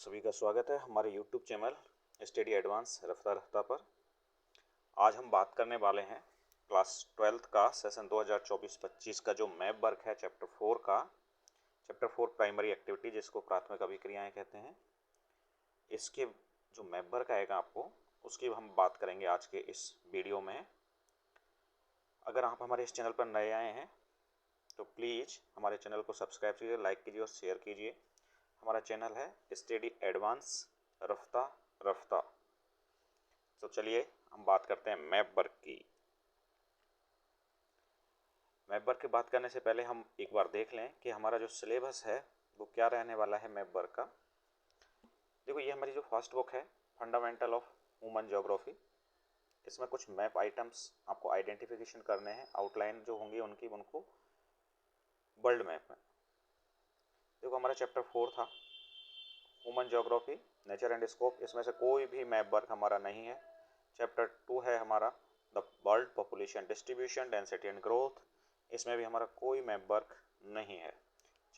सभी का स्वागत है हमारे YouTube चैनल स्टडी एडवांस रफ्ता रफ्ता पर। आज हम बात करने वाले हैं क्लास 12th का सेशन 2024-25 का जो मैप वर्क है चैप्टर 4 प्राइमरी एक्टिविटी जिसको प्राथमिक अभिक्रियाएं कहते हैं। इसके जो मैप वर्क आएगा आपको उसकी हम बात करेंगे आज के इस वीडियो में। अगर आप हमारे इस चैनल पर नए आए हैं तो प्लीज़ हमारे चैनल को सब्सक्राइब कीजिए, लाइक कीजिए और शेयर कीजिए। हमारा चैनल है स्टडी एडवांस रफ्ता रफ्ता। तो चलिए हम बात करते हैं मैप वर्क की। मैप वर्क की बात करने से पहले हम एक बार देख लें कि हमारा जो सिलेबस है वो क्या रहने वाला है मैप वर्क का। देखो, ये हमारी जो फर्स्ट बुक है फंडामेंटल ऑफ ह्यूमन ज्योग्राफी। इसमें कुछ मैप आइटम्स आपको आइडेंटिफिकेशन करने हैं, आउटलाइन जो होंगी उनको वर्ल्ड मैप में। देखो, हमारा चैप्टर 4 था human geography nature and scope. इसमें से कोई भी मैप वर्क हमारा नहीं है। चैप्टर 2 है हमारा the world population distribution density and growth. इसमें भी हमारा कोई मैप वर्क नहीं है।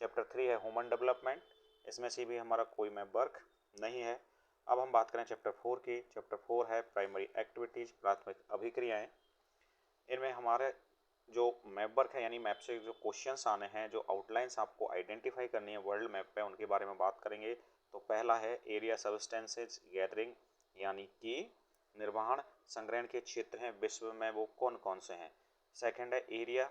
चैप्टर 3 है ह्यूमन डेवलपमेंट। इसमें से भी हमारा कोई मैप वर्क नहीं है। अब हम बात करें चैप्टर 4 की। चैप्टर 4 है प्राइमरी एक्टिविटीज़ प्राथमिक अभिक्रियाएँ। इनमें हमारे जो मैप वर्क है यानी मैप से जो क्वेश्चंस आने हैं, जो आउटलाइंस आपको आइडेंटिफाई करनी है वर्ल्ड मैप पे, उनके बारे में बात करेंगे। तो पहला है एरिया सब्सटेंसेज गैदरिंग, यानी कि निर्वहन संग्रहण के क्षेत्र हैं विश्व में वो कौन कौन से हैं। सेकंड है एरिया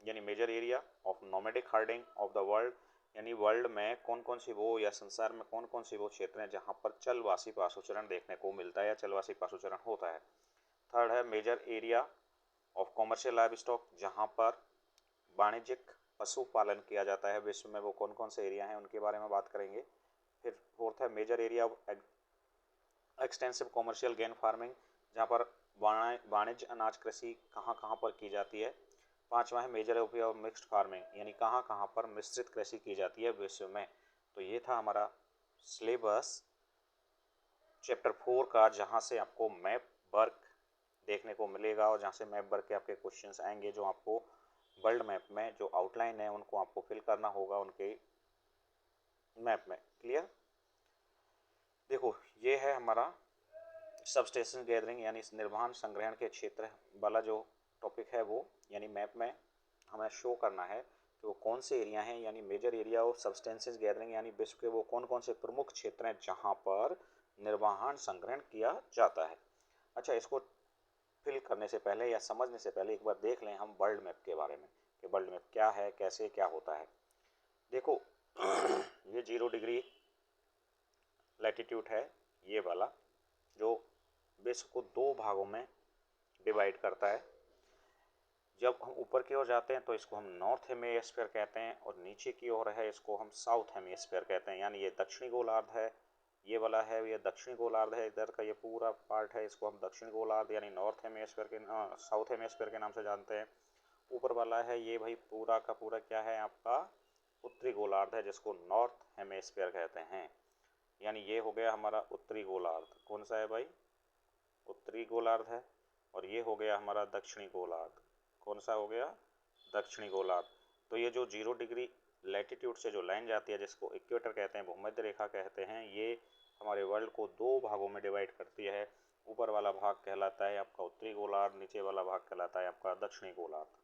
यानी major area of nomadic herding of the world, यानी वर्ल्ड में कौन कौन सी वो या संसार में कौन कौन सी वो क्षेत्र हैं जहाँ पर चलवासी पाशुचरण देखने को मिलता है या चलवासी पाशुचरण होता है। थर्ड है major area of commercial livestock, जहाँ पर वाणिज्यिक पशुपालन किया जाता है विश्व में वो कौन कौन से एरिया हैं उनके बारे में बात करेंगे। फिर फोर्थ है major area of extensive commercial grain farming, जहाँ पर वाणिज्य अनाज कृषि कहाँ कहाँ पर की जाती है। पांचवा है major area of mixed farming, यानी कहाँ कहाँ पर मिश्रित कृषि की जाती है विश्व में। तो ये था हमारा सिलेबस चैप्टर 4 का, जहाँ से आपको मैप वर्क देखने को मिलेगा और जहाँ से मैप वर्क के आपके क्वेश्चंस आएंगे जो आपको वर्ल्ड मैप में जो आउटलाइन है उनको आपको फिल करना होगा उनके मैप में। क्लियर? देखो, ये है हमारा सबस्टेशन गैदरिंग यानी निर्वहन संग्रहण के क्षेत्र वाला जो टॉपिक है वो, यानी मैप में हमें शो करना है कि वो कौन से एरिया हैं, यानी major area of subsistence gathering, यानी विश्व के वो कौन कौन से प्रमुख क्षेत्र हैं जहाँ पर निर्वहन संग्रहण किया जाता है। अच्छा, इसको फिल करने से पहले या समझने से पहले एक बार देख लें हम वर्ल्ड मैप के बारे में कि वर्ल्ड मैप क्या है, कैसे क्या होता है। देखो ये 0 डिग्री लैटिट्यूड है, ये वाला जो विश्व को दो भागों में डिवाइड करता है। जब हम ऊपर की ओर जाते हैं तो इसको हम नॉर्थ हेमिस्फीयर कहते हैं और नीचे की ओर है इसको हम साउथ हेमिस्फीयर कहते हैं। यानी ये दक्षिणी गोलार्ध है, ये वाला है ये दक्षिणी गोलार्ध है, इधर का ये पूरा पार्ट है इसको हम दक्षिणी गोलार्ध यानी नॉर्थ हेमिस्फीयर के साउथ हेमिस्फीयर के नाम से जानते हैं। ऊपर वाला है ये भाई पूरा का पूरा क्या है आपका उत्तरी गोलार्ध है, जिसको नॉर्थ हेमिस्फीयर कहते हैं। यानी ये हो गया हमारा उत्तरी गोलार्ध। कौन सा है भाई? उत्तरी गोलार्ध है। और ये हो गया हमारा दक्षिणी गोलार्ध। कौन सा हो गया? दक्षिणी गोलार्ध। तो ये जो 0 डिग्री लैटिट्यूड से जो लाइन जाती है जिसको इक्वेटर कहते हैं, भूमध्य रेखा कहते हैं, ये हमारे वर्ल्ड को दो भागों में डिवाइड करती है। ऊपर वाला भाग कहलाता है आपका उत्तरी गोलार्ध, नीचे वाला भाग कहलाता है आपका दक्षिणी गोलार्ध।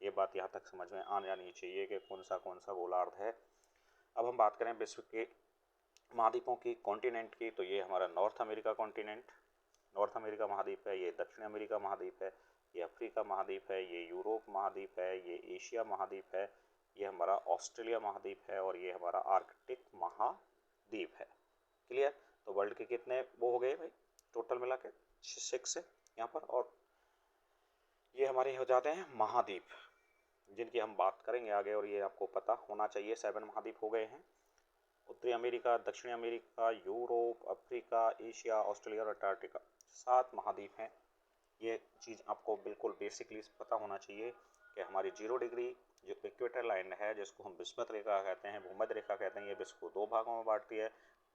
ये बात यहाँ तक समझ में आ जानी चाहिए कि कौन सा गोलार्ध है। अब हम बात करें विश्व के महाद्वीपों की, कॉन्टिनेंट की, तो ये हमारा north America continent, north America महाद्वीप है। ये दक्षिण अमेरिका महाद्वीप है। ये अफ्रीका महाद्वीप है। ये यूरोप महाद्वीप है। ये एशिया महाद्वीप है। ये हमारा ऑस्ट्रेलिया महाद्वीप है और ये हमारा आर्कटिक महाद्वीप है। क्लियर? तो वर्ल्ड के कितने वो हो गए भाई टोटल मिला के 6 यहाँ पर, और ये हमारे हो जाते हैं महाद्वीप जिनकी हम बात करेंगे आगे, और ये आपको पता होना चाहिए। 7 महाद्वीप हो गए हैं। उत्तरी अमेरिका, दक्षिणी America, Europe, Africa, Asia, Australia और अंटार्कटिका, 7 महाद्वीप हैं। ये चीज़ आपको बिल्कुल बेसिकली पता होना चाहिए कि हमारी 0 डिग्री जो इक्वेटर लाइन है जिसको हम विषुवत रेखा कहते हैं, भूमध्य रेखा कहते हैं, ये विश्व को दो भागों में बांटती है।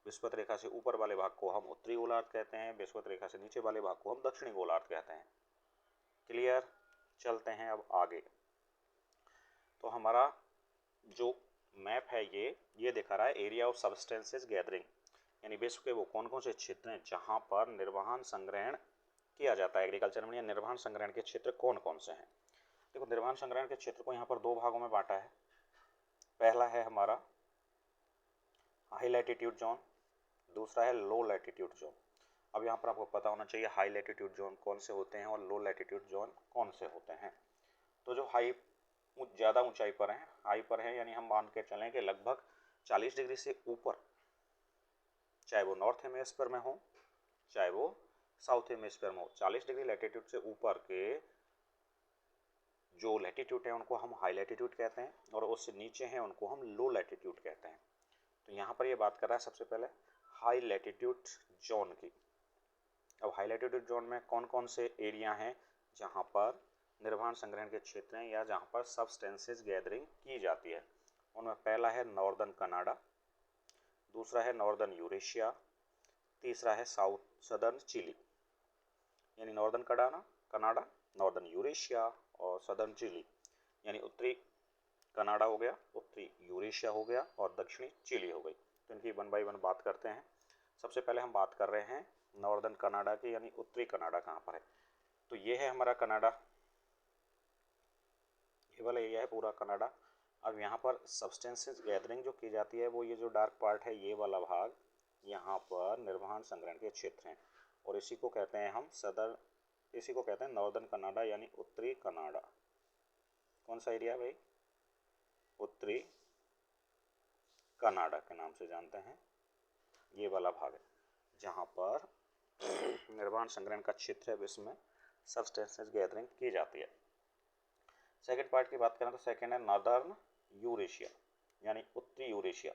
विषुवत रेखा से ऊपर वाले भाग को हम उत्तरी गोलार्ध कहते हैं, विषुवत रेखा से नीचे वाले भाग को हम दक्षिणी गोलार्ध कहते हैं। क्लियर? चलते हैं अब आगे। तो हमारा जो मैप है ये दिखा रहा है एरिया ऑफ सब्सटेंसेस गैदरिंग, यानी विश्व के वो कौन कौन से क्षेत्र हैं जहाँ पर निर्वहन संग्रहण किया जाता है एग्रीकल्चर में, या निर्वहन संग्रहण के क्षेत्र कौन कौन से हैं। देखो निर्वहन संग्रहण के क्षेत्र को यहाँ पर दो भागों में बांटा है। पहला है हमारा हाई लैटिट्यूड जोन, दूसरा है लो लैटिट्यूड जोन। अब यहाँ पर आपको पता होना चाहिए हाई लैटिट्यूड जोन कौन से होते हैं और लो लैटिट्यूड जोन कौन से होते हैं। तो जो ज़्यादा ऊंचाई पर हैं, हाई पर हैं, यानी हम मान के चलें कि लगभग 40 डिग्री से ऊपर, चाहे वो नॉर्थ हेमिस्फीयर में हो चाहे वो साउथ हेमिस्फीयर में हो, 40 डिग्री लैटिट्यूड से ऊपर के जो लैटिट्यूड है उनको हम हाई लैटिट्यूड कहते हैं, और उससे नीचे हैं उनको हम लो लैटिट्यूड कहते हैं। तो यहाँ पर ये बात कर रहा है सबसे पहले हाई लैटिट्यूड जोन की। अब हाई लैटिट्यूड जोन में कौन कौन से एरिया हैं जहाँ पर निर्वहन संग्रहण के क्षेत्र हैं या जहाँ पर सब्सटेंसेस गैदरिंग की जाती है। उनमें पहला है नॉर्दर्न कनाडा, दूसरा है नॉर्दर्न यूरेशिया, तीसरा है साउथ सदर्न चिली। यानी नॉर्दर्न कनाडा, नॉर्दर्न यूरेशिया और सदर्न चिली, यानी उत्तरी कनाडा हो गया, उत्तरी यूरेशिया हो गया और दक्षिणी चिली हो गई। तो इनकी वन बाई वन बात करते हैं। सबसे पहले हम बात कर रहे हैं नॉर्दर्न कनाडा की, यानी उत्तरी कनाडा कहाँ पर है। तो ये है हमारा कनाडा, ये वाला एरिया है पूरा कनाडा। अब यहाँ पर सब्सटेंसेस गैदरिंग जो की जाती है वो ये जो डार्क पार्ट है ये वाला भाग, यहाँ पर निर्वहन संग्रहण के क्षेत्र हैं, और इसी को कहते हैं हम इसी को कहते हैं नॉर्दर्न कनाडा यानी उत्तरी कनाडा। कौन सा एरिया भाई? उत्तरी कनाडा के नाम से जानते हैं। ये वाला भाग है जहाँ पर निर्वहन संग्रहण का क्षेत्र है, इसमें सब्सटेंसेस गैदरिंग की जाती है। सेकेंड पार्ट की बात करें तो सेकेंड है नॉर्दर्न यूरेशिया यानी उत्तरी यूरेशिया।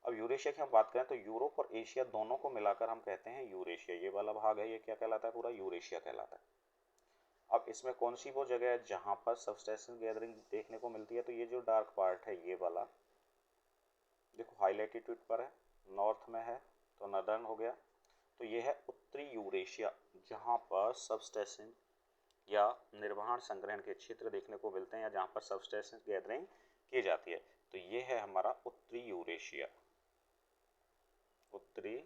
अब यूरेशिया की हम बात करें तो यूरोप और एशिया दोनों को मिलाकर हम कहते हैं यूरेशिया। ये वाला भाग है ये क्या कहलाता है? पूरा यूरेशिया कहलाता है। अब इसमें कौन सी वो जगह है जहाँ पर सब्सटेंसेस गैदरिंग देखने को मिलती है? तो ये जो डार्क पार्ट है ये वाला, देखो हाई लैटिट्यूड पर है, नॉर्थ में है तो नॉर्दर्न हो गया। तो ये है उत्तरी यूरेशिया जहाँ पर सब्सटेंसेस या निर्वहन संग्रहण के क्षेत्र देखने को मिलते हैं या जहाँ पर सब्सटेंसेस गैदरिंग की जाती है। तो ये है हमारा उत्तरी यूरेशिया, उत्तरी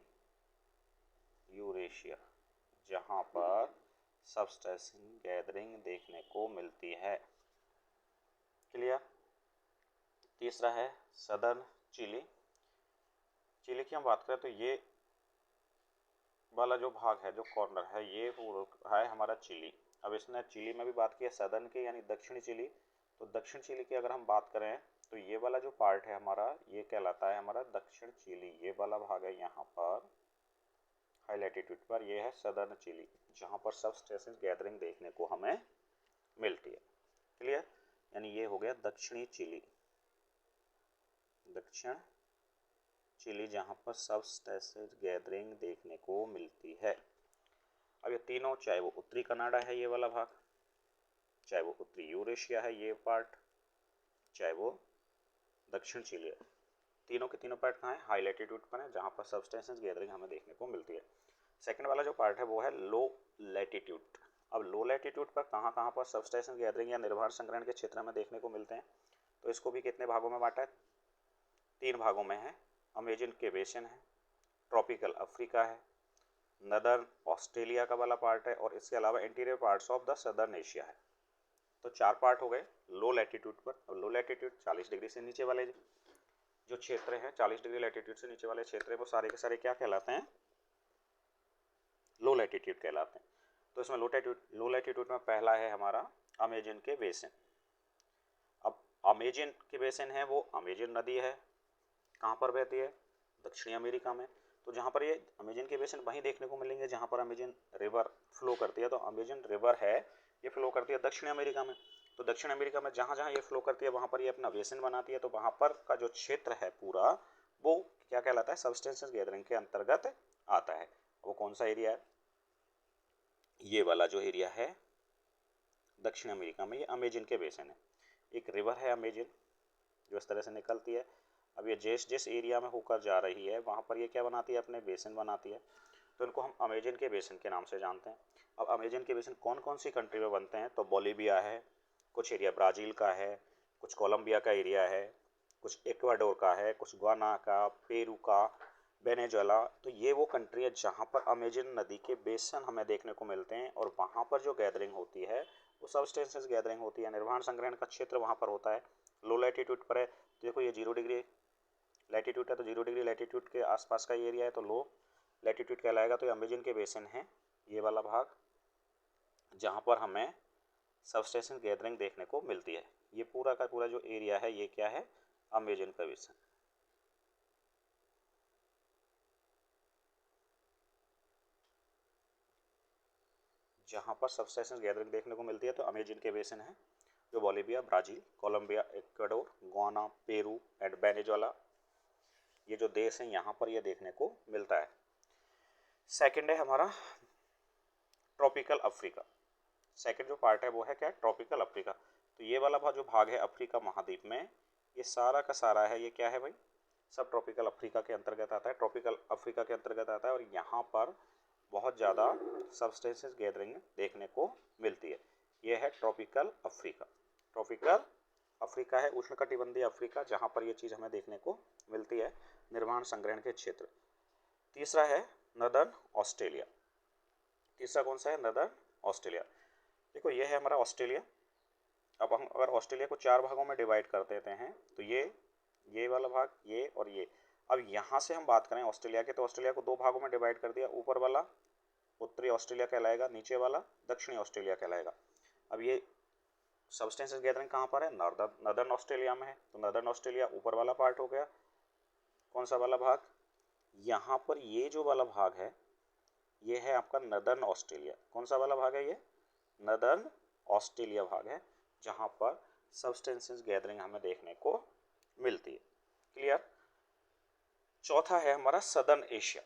यूरेशिया जहाँ पर सब्सटेंसेस गैदरिंग देखने को मिलती है। क्लियर? तीसरा है सदर्न चिली। चिली की हम बात करें तो ये वाला जो भाग है, जो कॉर्नर है, ये है हमारा चिली। अब इसने चिली में भी बात की है सदर्न की यानी दक्षिणी चिली। तो दक्षिण चिली की अगर हम बात करें तो ये वाला जो पार्ट है हमारा ये कहलाता है हमारा दक्षिण चिली। ये वाला भाग है यहाँ पर हाई लैटिट्यूड पर, ये है सदर्न चिली जहाँ पर सब्सटेंसेस गैदरिंग देखने को हमें मिलती है। क्लियर? यानी ये हो गया दक्षिणी चिली, दक्षिण चिली जहाँ पर सब्सटेंसेस गैदरिंग देखने को मिलती है। अब ये तीनों, चाहे वो उत्तरी कनाडा है ये वाला भाग, चाहे वो उत्तरी यूरेशिया है ये पार्ट, चाहे वो दक्षिण चिली है, तीनों के तीनों पार्ट कहाँ है? हाई लैटिट्यूड पर है जहाँ पर सब्सटेंसेस गैदरिंग हमें देखने को मिलती है। सेकंड वाला जो पार्ट है वो है लो लैटिट्यूड। अब लो लैटिट्यूड पर कहाँ कहाँ पर सब्सटेंसेस गैदरिंग या निर्वहन संग्रहण के क्षेत्र में देखने को मिलते हैं? तो इसको भी कितने भागों में बांटा है? 3 भागों में है। अमेजन के बेसिन है, ट्रॉपिकल अफ्रीका है, नदर्न ऑस्ट्रेलिया का वाला पार्ट है, और इसके अलावा interior parts of the southern Asia है। तो 4 पार्ट हो गए लो लैटिट्यूड पर। अब लो लैटिट्यूड 40 डिग्री से नीचे वाले जो क्षेत्र हैं, 40 डिग्री लैटिट्यूड से नीचे वाले क्षेत्र हैं, वो सारे के सारे क्या कहलाते हैं? लो लैटिट्यूड कहलाते हैं। तो इसमें लो लैटिट्यूड में पहला है हमारा अमेजन के बेसिन। अब अमेजन के बेसिन है वो अमेजन नदी है, कहाँ पर बहती है? दक्षिणी अमेरिका में। तो जहाँ पर ये अमेजन के बेसिन वहीं देखने को मिलेंगे जहाँ पर अमेजन रिवर फ्लो करती है। तो अमेजन रिवर है ये फ्लो करती है दक्षिण अमेरिका में। तो दक्षिण अमेरिका में जहाँ जहाँ ये फ्लो करती है वहाँ पर ये अपना बेसिन बनाती है। तो वहाँ पर का जो क्षेत्र है पूरा वो क्या कहलाता है? सब्सटेंसेस गैदरिंग के अंतर्गत आता है। वो कौन सा एरिया है? ये वाला जो एरिया है दक्षिण अमेरिका में, ये अमेजन के बेसिन है। एक रिवर है अमेजन जो इस तरह से निकलती है। अब ये जिस एरिया में होकर जा रही है वहाँ पर ये क्या बनाती है? अपने बेसिन बनाती है। तो इनको हम अमेजन के बेसिन के नाम से जानते हैं। अब अमेजन के बेसिन कौन कौन सी कंट्री में बनते हैं? तो बोलीविया है, कुछ एरिया ब्राज़ील का है, कुछ कोलंबिया का एरिया है, कुछ इक्वाडोर का है, कुछ गाना का, पेरू का, वेनेजुएला, तो ये वो कंट्री है जहाँ पर अमेजन नदी के बेसन हमें देखने को मिलते हैं और वहाँ पर जो गैदरिंग होती है वो सबस्टेंसेस गैदरिंग होती है, निर्माण संग्रहण का क्षेत्र वहाँ पर होता है। लो लैटिट्यूड पर है तो देखो ये 0 डिग्री लैटिट्यूड है, तो 0 डिग्री लैटिट्यूड के आसपास का एरिया है तो लो लैटिट्यूड कहलाएगा। तो ये अमेजन के बेसिन है ये वाला भाग जहाँ पर हमें सबस्टेंसेस गैदरिंग देखने को मिलती है। ये पूरा का पूरा जो एरिया है ये क्या है, अमेजन का बेसिन। जहाँ पर सबस्टेंसेस गैदरिंग देखने को मिलती है तो अमेजन के बेसिन है, जो Bolivia, Brazil, Colombia, Ecuador, Guyana, Peru and Venezuela, ये जो देश हैं यहाँ पर ये देखने को मिलता है। सेकंड है हमारा ट्रॉपिकल अफ्रीका। सेकंड जो पार्ट है वो है क्या, ट्रॉपिकल अफ्रीका। तो ये वाला जो भाग है अफ्रीका महाद्वीप में, ये सारा का सारा है, ये क्या है भाई, सब ट्रॉपिकल अफ्रीका के अंतर्गत आता है, ट्रॉपिकल अफ्रीका के अंतर्गत आता है। और यहाँ पर बहुत ज़्यादा सबस्टेंसेस गैदरिंग देखने को मिलती है। ये है ट्रॉपिकल अफ्रीका। ट्रॉपिकल अफ्रीका है उष्णकटिबंधीय अफ्रीका, जहाँ पर ये चीज़ हमें देखने को मिलती है, निर्माण संग्रहण के क्षेत्र। तीसरा है नदर्न ऑस्ट्रेलिया। तीसरा कौन सा है, नदर्न ऑस्ट्रेलिया। देखो ये है हमारा ऑस्ट्रेलिया। अब हम अगर ऑस्ट्रेलिया को 4 भागों में डिवाइड कर देते हैं तो ये वाला भाग, ये और ये। अब यहाँ से हम बात करें ऑस्ट्रेलिया के, तो ऑस्ट्रेलिया को 2 भागों में डिवाइड कर दिया, ऊपर वाला उत्तरी ऑस्ट्रेलिया कहलाएगा, नीचे वाला दक्षिणी ऑस्ट्रेलिया कहलाएगा। अब ये सबस्टेंसेस गैदरिंग कहाँ पर है, नदर्न ऑस्ट्रेलिया में है, तो नदर्न ऑस्ट्रेलिया ऊपर वाला पार्ट हो गया। कौन सा वाला भाग, यहाँ पर ये जो वाला भाग है ये है आपका नदर्न ऑस्ट्रेलिया। कौन सा वाला भाग है ये, नदर्न ऑस्ट्रेलिया भाग है, जहाँ पर सबस्टेंसेस गैदरिंग हमें देखने को मिलती है। क्लियर। चौथा है हमारा सदर्न एशिया।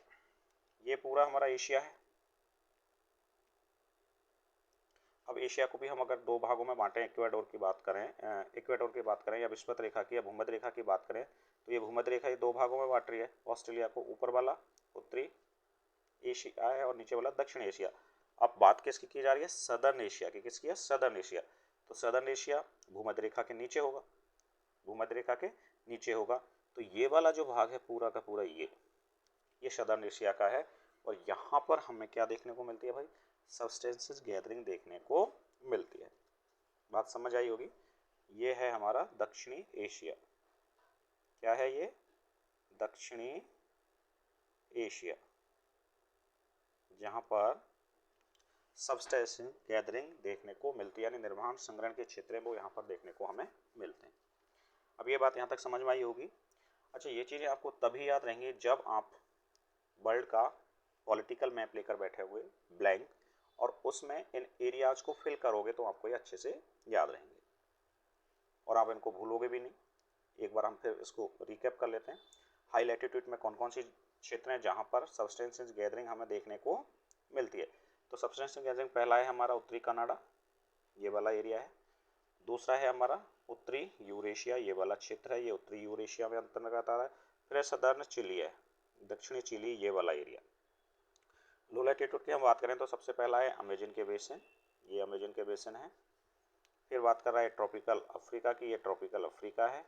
ये पूरा हमारा एशिया है। अब एशिया को भी हम अगर 2 भागों में बांटें, इक्वाडोर की बात करें या विषुवत रेखा की या भूमध्य रेखा की बात करें, तो ये भूमध्य रेखा ये 2 भागों में बांट रही है ऑस्ट्रेलिया को, ऊपर वाला उत्तरी एशिया है और नीचे वाला दक्षिण एशिया। अब बात किसकी की जा रही है, सदर्न एशिया की। किसकी है, सदर्न एशिया। तो सदर्न एशिया भूमध्य रेखा के नीचे होगा, भूमध्य रेखा के नीचे होगा। तो ये वाला जो भाग है पूरा का पूरा ये सदर्न एशिया का है। और यहाँ पर हमें क्या देखने को मिलती है भाई, सबस्टेंसेस गैदरिंग देखने को मिलती है। बात समझ आई होगी। ये है हमारा दक्षिणी एशिया। क्या है ये, दक्षिणी एशिया, जहाँ पर सबस्टेंसेस गैदरिंग देखने को मिलती है, यानी निर्माण संग्रहण के क्षेत्र वो यहाँ पर देखने को हमें मिलते हैं। अब ये बात यहाँ तक समझ में आई होगी। अच्छा, ये चीज़ें आपको तभी याद रहेंगी जब आप वर्ल्ड का पॉलिटिकल मैप लेकर बैठे हुए ब्लैंक, और उसमें इन एरियाज को फिल करोगे तो आपको ये अच्छे से याद रहेंगे और आप इनको भूलोगे भी नहीं। एक बार हम फिर इसको रिकैप कर लेते हैं। हाई लैटिट्यूड में कौन कौन सी क्षेत्र हैं जहाँ पर सबस्टेंसेस गैदरिंग हमें देखने को मिलती है। तो सबस्टेंसेस गैदरिंग पहला है हमारा उत्तरी कनाडा, ये वाला एरिया है। दूसरा है हमारा उत्तरी यूरेशिया, ये वाला क्षेत्र है, ये उत्तरी यूरेशिया में अंतर्गत आ रहा है। फिर सदर्न चिली है, दक्षिणी चिली, ये वाला एरिया। लो लैटिट्यूड की हम बात करें तो सबसे पहला है अमेजन के बेसिन, ये अमेजन के बेसिन है। फिर बात कर रहा है ट्रॉपिकल अफ्रीका की, ये ट्रॉपिकल अफ्रीका है।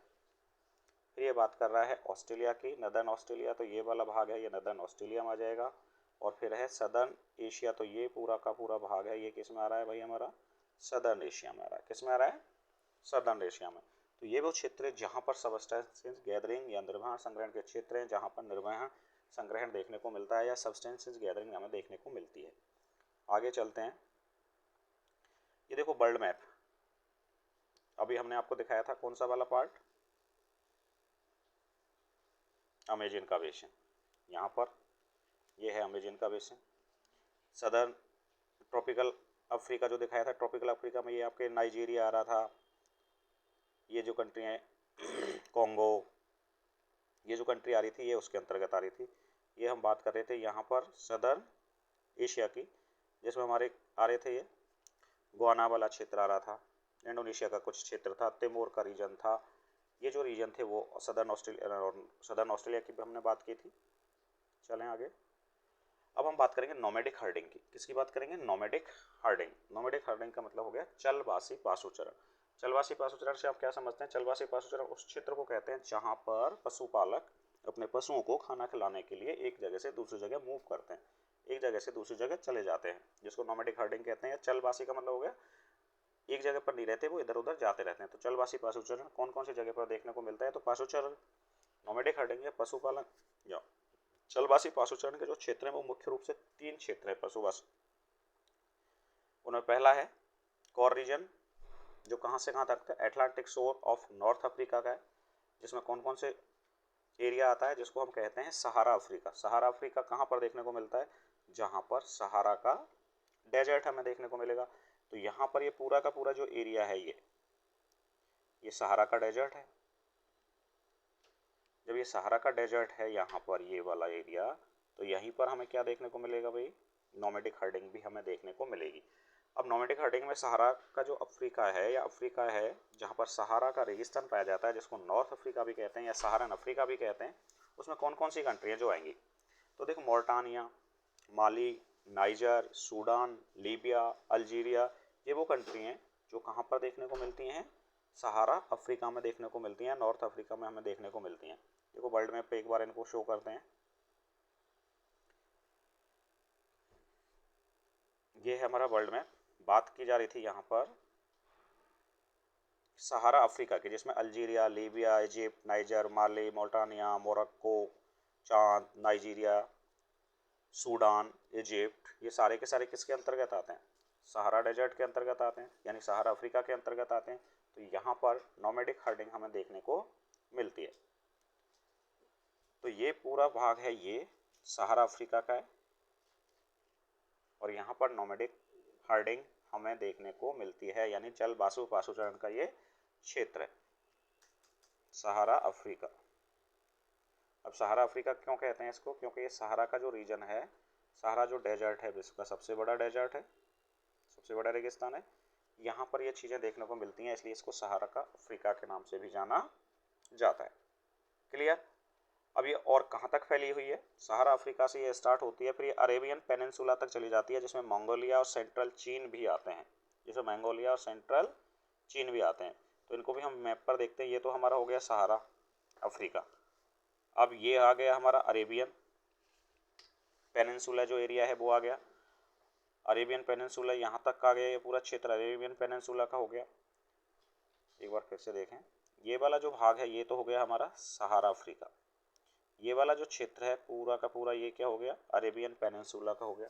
फिर ये बात कर रहा है ऑस्ट्रेलिया की, नदर्न ऑस्ट्रेलिया, तो ये वाला भाग है ये नदर्न ऑस्ट्रेलिया में आ जाएगा। और फिर है सदर्न एशिया, तो ये पूरा का पूरा भाग है ये किस में आ रहा है भाई, हमारा सदर्न एशिया में आ रहा है। किस में आ रहा है, सदर्न एशिया में। तो ये वो क्षेत्र है जहाँ पर सबस्टेंसेस गैदरिंग या निर्माण संग्रहण के क्षेत्र हैं, जहाँ पर निर्माण संग्रहण देखने को मिलता है या सबस्टेंसेस गैदरिंग हमें देखने को मिलती है। आगे चलते हैं। ये देखो वर्ल्ड मैप, अभी हमने आपको दिखाया था कौन सा वाला पार्ट, अमेजन का बेसिन। यहाँ पर ये है अमेजन का बेसिन। सदर्न ट्रॉपिकल अफ्रीका जो दिखाया था, ट्रॉपिकल अफ्रीका में ये आपके नाइजीरिया आ रहा था, ये जो कंट्री है कॉन्गो, ये जो कंट्री आ रही थी ये उसके अंतर्गत आ रही थी। ये हम बात कर रहे थे यहाँ पर सदर्न एशिया की, जिसमें हमारे आ रहे थे ये गुयाना वाला क्षेत्र आ रहा था, इंडोनेशिया का कुछ क्षेत्र था, तिमोर का रीजन था। ये जो रीजन थे वो सदर्न ऑस्ट्रेलिया की भी हमने बात की थी। चलें आगे। अब हम बात करेंगे नोमैडिक हर्डिंग की। किसकी बात करेंगे, नोमैडिक हर्डिंग। नोमैडिक हर्डिंग का मतलब हो गया चलवासी पाशुचरण। चलवासी पाशुचरण से आप क्या समझते हैं, चलवासी पाशुचरण उस क्षेत्र को कहते हैं जहाँ पर पशुपालक अपने पशुओं को खाना खिलाने के लिए एक जगह से दूसरी जगह मूव करते हैं, एक जगह से दूसरी जगह चले जाते हैं, जिसको नोमैडिक हर्डिंग कहते हैं। चलवासी का मतलब हो गया एक जगह पर नहीं रहते, वो इधर उधर जाते रहते हैं। तो चलवासी पशुचरण कौन कौन सी जगह पर देखने को मिलता है? तो पशुचरण, नोमैडिक हर्डिंग या पशुपालन या चलवासी पशुचरण के जो क्षेत्र है वो मुख्य रूप से 3 क्षेत्र है पशुवास। उनमें पहला है कोर रीजन, जो कहाँ से कहाँ तक है? एटलांटिक शोर ऑफ नॉर्थ अफ्रीका का है, जिसमें कौन कौन से एरिया आता है? जिसको हम कहते हैं सहारा अफ्रीका। सहारा अफ्रीका कहाँ पर देखने को मिलता है? जहाँ पर सहारा का डेजर्ट हमें देखने को मिलेगा। तो यहाँ पर ये पूरा का पूरा जो एरिया है ये सहारा का डेजर्ट है। जब ये सहारा का डेजर्ट है यहाँ पर ये वाला एरिया, तो यहीं पर हमें क्या देखने को मिलेगा भाई? नोमैडिक हर्डिंग भी हमें देखने को मिलेगी। अब नोमैडिक हर्डिंग में सहारा का जो अफ्रीका है या अफ्रीका है जहाँ पर सहारा का रेगिस्तान पाया जाता है, जिसको नॉर्थ अफ्रीका भी कहते हैं या सहारन अफ्रीका भी कहते हैं, उसमें कौन कौन सी कंट्री जो आएंगी? तो देखो मोरिटानिया, माली, नाइजर, सूडान, लीबिया, अल्जीरिया, ये वो कंट्री हैं जो कहाँ पर देखने को मिलती हैं? सहारा अफ्रीका में देखने को मिलती हैं, नॉर्थ अफ्रीका में हमें देखने को मिलती हैं। देखो वर्ल्ड मैप पे एक बार इनको शो करते हैं। ये है हमारा वर्ल्ड मैप। बात की जा रही थी यहाँ पर सहारा अफ्रीका की, जिसमें Algeria, Libya, Egypt, Niger, Mali, Mauritania, Morocco, Chad, Nigeria, Sudan, Egypt, ये सारे के सारे किसके अंतर्गत आते हैं? सहारा डेजर्ट के अंतर्गत आते हैं, यानी सहारा अफ्रीका के अंतर्गत आते हैं। तो यहाँ पर नोमैडिक हर्डिंग हमें देखने को मिलती है। तो ये पूरा भाग है ये सहारा अफ्रीका का है, और यहाँ पर नोमैडिक हर्डिंग हमें देखने को मिलती है, यानी जल वासु पाशुचरण का ये क्षेत्र है सहारा अफ्रीका। अब सहारा अफ्रीका क्यों कहते हैं इसको? क्योंकि ये सहारा का जो रीजन है, सहारा जो डेजर्ट है विश्व का सबसे बड़ा डेजर्ट है, सबसे बड़ा रेगिस्तान है, यहाँ पर ये चीज़ें देखने को मिलती हैं, इसलिए इसको सहारा का अफ्रीका के नाम से भी जाना जाता है। क्लियर? अब ये और कहाँ तक फैली हुई है? सहारा अफ्रीका से ये स्टार्ट होती है, फिर ये अरेबियन पेनिनसुला तक चली जाती है, जिसमें मंगोलिया और सेंट्रल चीन भी आते हैं, जिसमें मंगोलिया और सेंट्रल चीन भी आते हैं। तो इनको भी हम मैप पर देखते हैं। ये तो हमारा हो गया सहारा अफ्रीका। अब ये आ गया हमारा अरेबियन पेनिनसुला, जो एरिया है वो आ गया अरेबियन पेनिनसुला, यहाँ तक का गया ये पूरा क्षेत्र अरेबियन पेनिनसुला का हो गया। एक बार फिर से देखें, ये वाला जो भाग है ये तो हो गया हमारा सहारा अफ्रीका। ये वाला जो क्षेत्र है पूरा का पूरा ये क्या हो गया? अरेबियन पेनिनसुला का हो गया।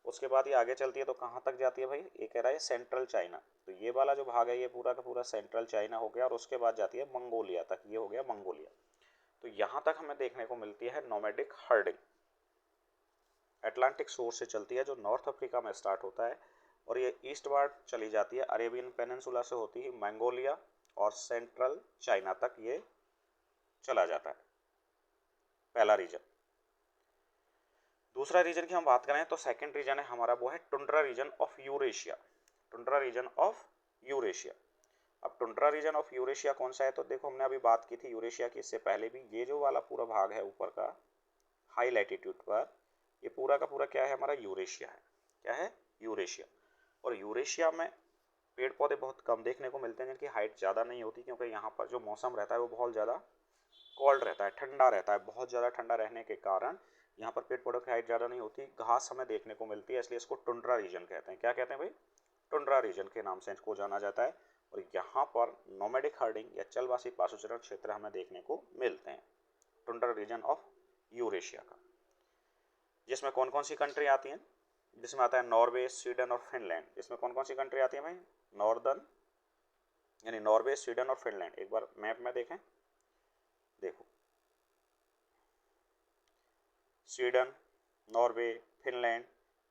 उसके बाद ये आगे चलती है तो कहाँ तक जाती है भाई? ये कह रहा है सेंट्रल चाइना। तो ये वाला जो भाग है ये पूरा का पूरा सेंट्रल चाइना हो गया, और उसके बाद जाती है मंगोलिया तक, ये हो गया मंगोलिया। तो यहाँ तक हमें देखने को मिलती है नोमैडिक हर्डिंग। अटलांटिक शोर से चलती है, जो नॉर्थ अफ्रीका में स्टार्ट होता है, और ये ईस्टवर्ड चली जाती है अरेबियन पेनिनसुला से होती है मंगोलिया और सेंट्रल चाइना तक ये चला जाता है, पहला रीजन। दूसरा रीजन की हम बात करें तो सेकंड रीजन है हमारा, वो है tundra region of Eurasia. Tundra region of Eurasia. अब टुंड्रा रीजन ऑफ यूरेशिया कौन सा है? तो देखो हमने अभी बात की थी यूरेशिया की, इससे पहले भी। ये जो वाला पूरा भाग है ऊपर का हाई लैटिट्यूड पर, ये पूरा का पूरा क्या है? हमारा यूरेशिया है। क्या है? यूरेशिया। और यूरेशिया में पेड़ पौधे बहुत कम देखने को मिलते हैं, जिनकी हाइट ज़्यादा नहीं होती, क्योंकि यहाँ पर जो मौसम रहता है वो बहुत ज़्यादा कोल्ड रहता है, ठंडा रहता है। बहुत ज़्यादा ठंडा रहने के कारण यहाँ पर पेड़ पौधों की हाइट ज़्यादा नहीं होती, घास हमें देखने को मिलती है, इसलिए इसको टुंड्रा रीजन कहते हैं। क्या कहते हैं भाई? टुंड्रा रीजन के नाम से इसको जाना जाता है। और यहाँ पर नोमैडिक हर्डिंग या चलवासी पाशुचरण क्षेत्र हमें देखने को मिलते हैं, टुंड्रा रीजन ऑफ यूरेशिया का। जिसमें कौन कौन सी कंट्री आती हैं? जिसमें आता है नॉर्वे, स्वीडन और फिनलैंड। इसमें कौन कौन सी कंट्री आती है भाई? नॉर्दर्न, यानी नॉर्वे, स्वीडन और फिनलैंड। एक बार मैप में देखें, देखो स्वीडन, नॉर्वे, फिनलैंड,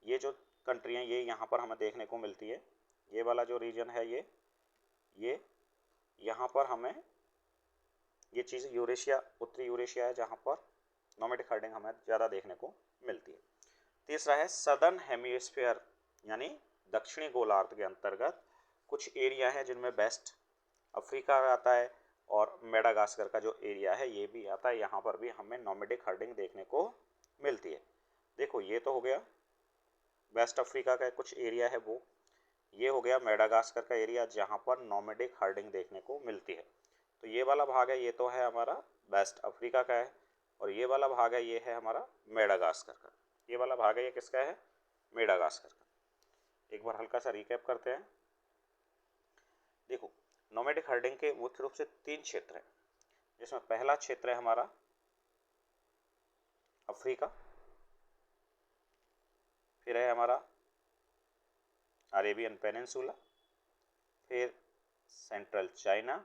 ये जो कंट्री हैं ये यहाँ पर हमें देखने को मिलती है। ये वाला जो रीजन है ये यहाँ पर हमें ये चीज़ यूरेशिया, उत्तरी यूरेशिया है, जहाँ पर नोमैडिक हर्डिंग हमें ज़्यादा देखने को मिलती है। तीसरा है सदर्न हेमिस्फीयर, यानी दक्षिणी गोलार्ध के अंतर्गत कुछ एरिया है जिनमें वेस्ट अफ्रीका आता है, और मेडागास्कर का जो एरिया है ये भी आता है। यहाँ पर भी हमें नोमैडिक हर्डिंग देखने को मिलती है। देखो ये तो हो गया वेस्ट अफ्रीका का कुछ एरिया है वो, ये हो गया मेडागास्कर का एरिया जहाँ पर नोमैडिक हर्डिंग देखने को मिलती है। तो ये वाला भाग है ये तो है हमारा वेस्ट अफ्रीका का है। और ये वाला भाग है ये है हमारा मेडागास्कर का। ये वाला भाग है ये किसका है? मेडागास्कर का। एक बार हल्का सा रिकैप करते हैं। देखो, नोमैडिक हर्डिंग के मुख्य रूप से 3 क्षेत्र हैं, जिसमें पहला क्षेत्र है हमारा अफ्रीका, फिर है हमारा अरेबियन पेनिनसुला, फिर सेंट्रल चाइना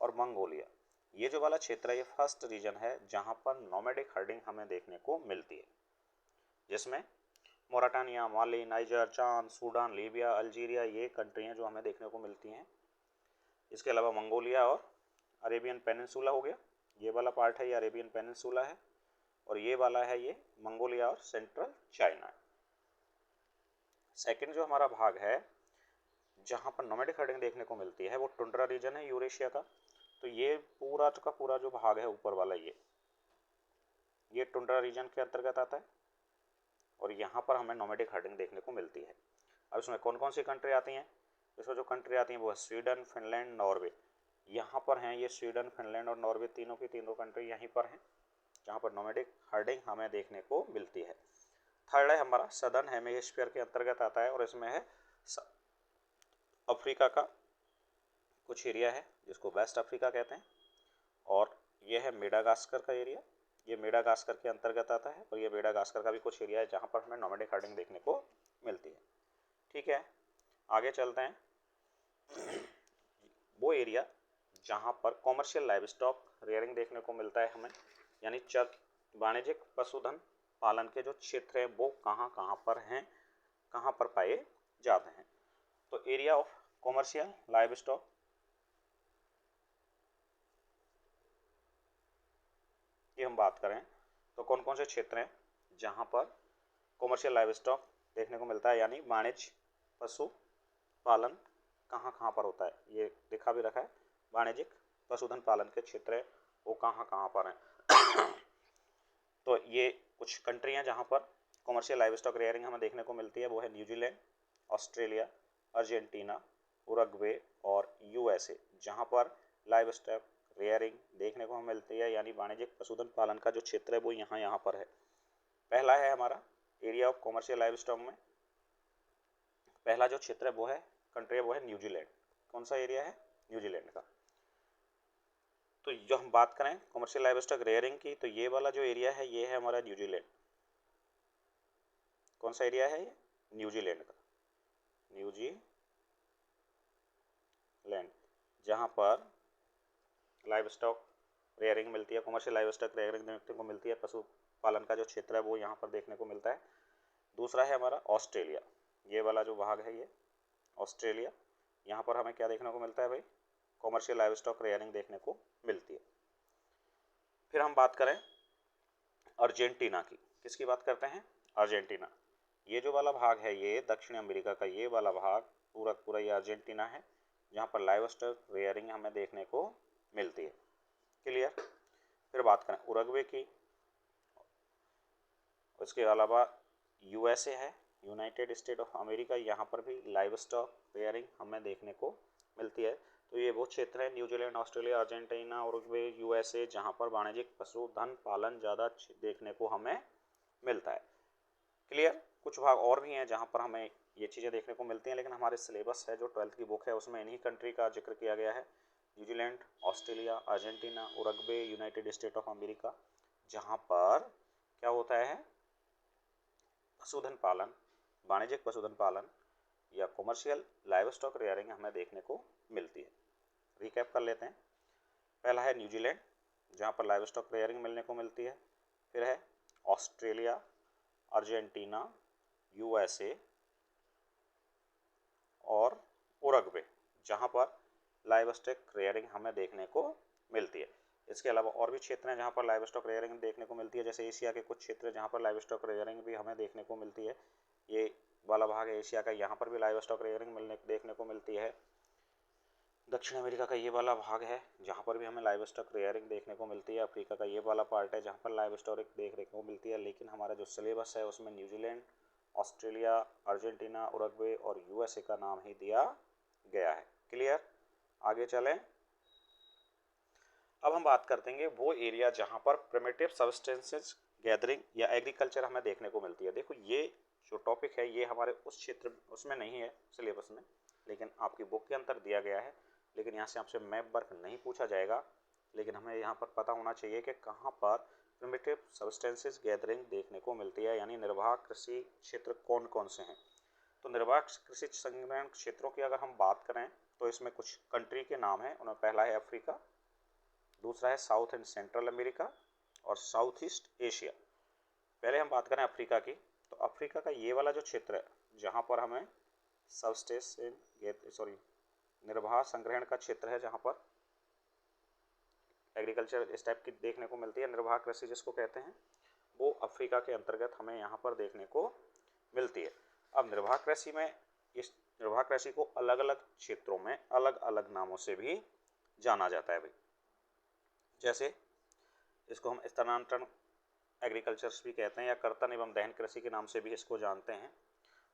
और मंगोलिया। ये जो वाला क्षेत्र है ये फर्स्ट रीजन है जहां पर नोमैडिक हर्डिंग हमें देखने को मिलती है, जिसमें मोराटानिया, माली, नाइजर, चाद, सूडान, लीबिया, अल्जीरिया ये कंट्रियां जो हमें देखने को मिलती हैं। इसके अलावा मंगोलिया और अरेबियन पेनिनसुला हो गया। ये वाला पार्ट है ये अरेबियन पेनिनसुला है, और ये वाला है ये मंगोलिया और सेंट्रल चाइना है। सेकंड जो हमारा भाग है जहां पर नोमैडिक हर्डिंग देखने को मिलती है वो टुंड्रा रीजन है यूरेशिया का। तो ये पूरा का पूरा जो भाग है ऊपर वाला ये टुंड्रा रीजन के अंतर्गत आता है, और यहाँ पर हमें नोमैडिक हर्डिंग देखने को मिलती है। अब इसमें कौन कौन सी कंट्री आती हैं? इसमें जो कंट्री आती हैं वो है स्वीडन, फिनलैंड, नॉर्वे। यहाँ पर हैं ये स्वीडन, फिनलैंड और नॉर्वे, तीनों की तीनों कंट्री यहीं पर हैं जहाँ पर नोमैडिक हर्डिंग हमें देखने को मिलती है। थर्ड है हमारा सदर्न हेमिस्फीयर के अंतर्गत आता है, और इसमें है अफ्रीका का कुछ एरिया है जिसको वेस्ट अफ्रीका कहते हैं, और यह है मेडागास्कर का एरिया, ये मेडागास्कर के अंतर्गत आता है, और ये मेडागास्कर का भी कुछ एरिया है जहाँ पर हमें नोमैडिक हर्डिंग देखने को मिलती है। ठीक है, आगे चलते हैं। वो एरिया जहाँ पर कॉमर्शियल लाइव स्टॉक रेयरिंग देखने को मिलता है हमें, यानी वाणिज्यिक पशुधन पालन के जो क्षेत्र हैं वो कहाँ कहाँ पर हैं, कहाँ पर पाए जाते हैं। तो area of commercial live stock, ये हम बात करें तो कौन कौन से क्षेत्र हैं जहाँ पर कॉमर्शियल लाइव स्टॉक देखने को मिलता है, यानी वाणिज्य पशु पालन कहाँ कहाँ पर होता है। ये दिखा भी रखा है, वाणिज्यिक पशुधन पालन के क्षेत्र है वो कहाँ कहाँ पर हैं। तो ये कुछ कंट्री हैं जहाँ पर कॉमर्शियल लाइव स्टॉक रेयरिंग हमें देखने को मिलती है, वो है न्यूजीलैंड, ऑस्ट्रेलिया, अर्जेंटीना, उरुग्वे और यूएसए, जहाँ पर लाइव स्टॉक रेयरिंग देखने को हमें मिलती है, यानी वाणिज्यिक पशुधन पालन का जो क्षेत्र है वो यहाँ पर है। पहला है हमारा area of commercial live stock में पहला जो क्षेत्र है वो है कंट्री है वो है न्यूजीलैंड। कौन सा एरिया है? न्यूजीलैंड का। तो जो हम बात करें कॉमर्शियल लाइव स्टॉक रेयरिंग की, तो ये वाला जो एरिया है ये है हमारा न्यूजीलैंड। कौन सा एरिया है ये? न्यूजीलैंड का, न्यूजीलैंड, जहाँ पर लाइव स्टॉक रेयरिंग मिलती है, कॉमर्शियल लाइव स्टॉक रेयरिंग देखने को मिलती है, पशुपालन का जो क्षेत्र है वो यहाँ पर देखने को मिलता है। दूसरा है हमारा ऑस्ट्रेलिया, ये वाला जो भाग है ये ऑस्ट्रेलिया, यहाँ पर हमें क्या देखने को मिलता है भाई? कॉमर्शियल लाइव स्टॉक रेयरिंग देखने को मिलती है। फिर हम बात करें अर्जेंटीना की, किसकी बात करते हैं? अर्जेंटीना। ये जो वाला भाग है ये दक्षिण अमेरिका का ये वाला भाग पूरा ये अर्जेंटीना है जहाँ पर लाइव स्टॉक रेयरिंग हमें देखने को मिलती है। क्लियर? फिर बात करें उरुग्वे की, उसके अलावा यूएसए है, यूनाइटेड स्टेट ऑफ अमेरिका, यहाँ पर भी लाइव स्टॉक रेयरिंग हमें देखने को मिलती है। तो ये वो क्षेत्र है New Zealand, Australia, Argentina, Uruguay, USA, जहाँ पर वाणिज्यिक पशुधन पालन ज़्यादा देखने को हमें मिलता है। क्लियर? कुछ भाग और भी हैं जहाँ पर हमें ये चीज़ें देखने को मिलती हैं, लेकिन हमारे सिलेबस है जो 12th की बुक है उसमें इन्हीं कंट्री का जिक्र किया गया है, New Zealand, Australia, Argentina, Uruguay, United state of America, जहाँ पर क्या होता है? पशुधन पालन, वाणिज्यिक पशुधन पालन या कॉमर्शियल लाइव स्टॉक रेयरिंग हमें देखने को मिलती है। रिकैप कर लेते हैं। पहला है न्यूजीलैंड, जहाँ पर लाइव स्टॉक रेयरिंग मिलने को मिलती है। फिर है ऑस्ट्रेलिया, अर्जेंटीना, यूएसए और उरुग्वे, जहाँ पर लाइव स्टॉक रेयरिंग हमें देखने को मिलती है। इसके अलावा और भी क्षेत्र हैं जहाँ पर लाइव स्टॉक रेयरिंग देखने को मिलती है, जैसे एशिया के कुछ क्षेत्र जहाँ पर लाइव स्टॉक रेयरिंग भी हमें देखने को मिलती है। ये वाला भाग है एशिया का, यहाँ पर भी लाइव स्टॉक रेयरिंग देखने को मिलती है। दक्षिण अमेरिका का ये वाला भाग है जहाँ पर भी हमें लाइव स्टॉक रेयरिंग देखने को मिलती है। अफ्रीका का ये वाला पार्ट है जहाँ पर लाइव स्टॉक देखने को मिलती है, लेकिन हमारा जो सिलेबस है उसमें न्यूजीलैंड, ऑस्ट्रेलिया, अर्जेंटीना, उरुग्वे और यूएसए का नाम ही दिया गया है। क्लियर? आगे चलें। अब हम बात करते हैं वो एरिया जहाँ पर प्रिमिटिव सब्सटेंसेस गैदरिंग या एग्रीकल्चर हमें देखने को मिलती है। देखो ये जो टॉपिक है ये हमारे उस क्षेत्र उसमें नहीं है सिलेबस में, लेकिन आपकी बुक के अंदर दिया गया है। लेकिन यहाँ से आपसे मैप वर्क नहीं पूछा जाएगा, लेकिन हमें यहाँ पर पता होना चाहिए कि कहाँ पर प्रिमिटिव सब्सटेंसेस गैदरिंग देखने को मिलती है, यानी निर्वाह कृषि क्षेत्र कौन कौन से हैं। तो निर्वाह कृषि संग्रहण क्षेत्रों की अगर हम बात करें तो इसमें कुछ कंट्री के नाम हैं। उनमें पहला है अफ्रीका, दूसरा है साउथ एंड सेंट्रल अमेरिका और साउथ ईस्ट एशिया। पहले हम बात करें अफ्रीका की, तो अफ्रीका का ये वाला जो क्षेत्र है जहाँ पर हमें निर्वाह संग्रहण का क्षेत्र है, जहाँ पर एग्रीकल्चर इस टाइप की देखने को मिलती है, निर्वाह कृषि जिसको कहते हैं, वो अफ्रीका के अंतर्गत हमें यहाँ पर देखने को मिलती है। अब निर्वाह कृषि में इस निर्वाह कृषि को अलग अलग क्षेत्रों में अलग अलग नामों से भी जाना जाता है भाई। जैसे इसको हम स्थानांतरण एग्रीकल्चर्स भी कहते हैं या कर्तन एवं दहन कृषि के नाम से भी इसको जानते हैं।